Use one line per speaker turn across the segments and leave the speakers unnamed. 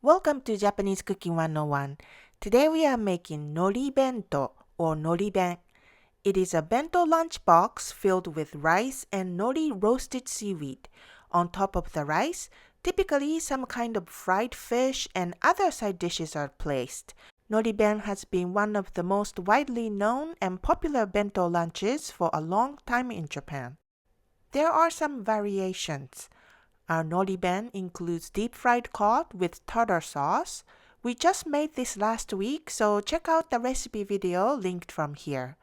Welcome to Japanese Cooking 101. Today we are making Nori Bento or Nori Ben. It is a bento lunchbox filled with rice and nori roasted seaweed. On top of the rice, typically some kind of fried fish and other side dishes are placed. Nori Ben has been one of the most widely known and popular bento lunches for a long time in Japan. There are some variations. Our Nori Ben includes deep-fried cod with tartar sauce. We just made this last week, so check out the recipe video linked from here.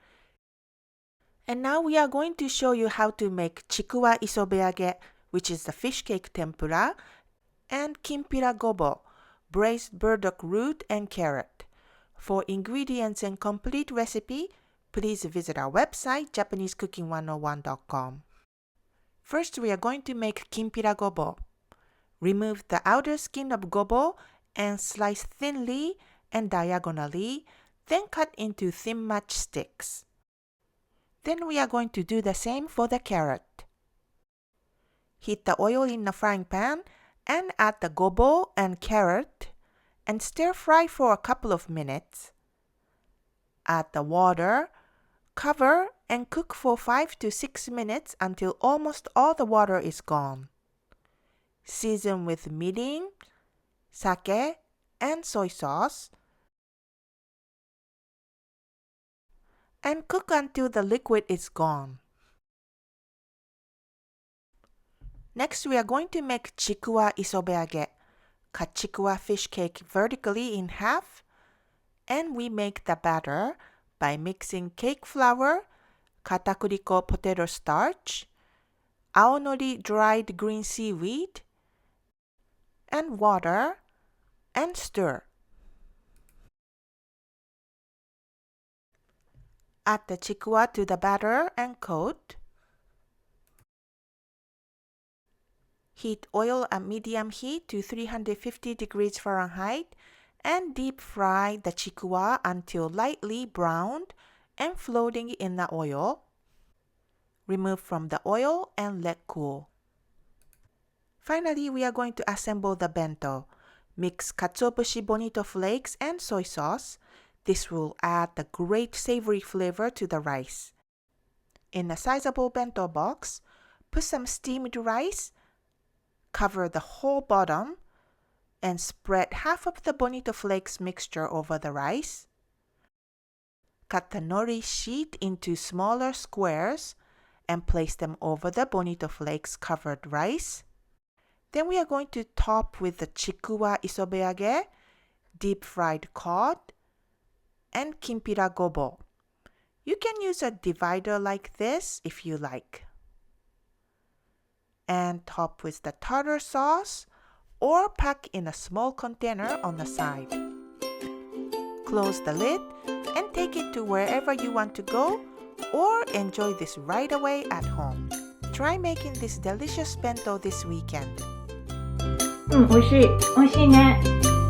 And now we are going to show you how to make chikuwa isobeage, which is the fish cake tempura, and kimpira gobo, braised burdock root and carrot. For ingredients and complete recipe, please visit our website, JapaneseCooking101.com. First, we are going to make kimpira gobo. Remove the outer skin of gobo and slice thinly and diagonally, then cut into thin matchsticks. Then we are going to do the same for the carrot. Heat the oil in a frying pan and add the gobo and carrot and stir fry for a couple of minutes. Add the water, cover, and cook for 5 to 6 minutes until almost all the water is gone. Season with mirin, sake, and soy sauce. And cook until the liquid is gone. Next, we are going to make chikuwa isobeage. Cut chikuwa fish cake vertically in half. And we make the batter by mixing cake flour, katakuriko potato starch, aonori dried green seaweed, and water, and stir. Add the chikuwa to the batter and coat. Heat oil at medium heat to 350 degrees Fahrenheit and deep fry the chikuwa until lightly browned and floating in the oil. Remove from the oil and let cool. Finally, we are going to assemble the bento. Mix katsuobushi bonito flakes and soy sauce. This will add the great savory flavor to the rice. In a sizable bento box, put some steamed rice, cover the whole bottom, and spread half of the bonito flakes mixture over the rice. Cut the nori sheet into smaller squares and place them over the bonito flakes covered rice. Then we are going to top with the chikuwa isobeage, deep fried cod, and kimpira gobo. You can use a divider like this if you like. And top with the tartar sauce or pack in a small container on the side. Close the lid and take it to wherever you want to go or enjoy this right away at home. Try making this delicious bento this weekend.
美味しい。美味しいね。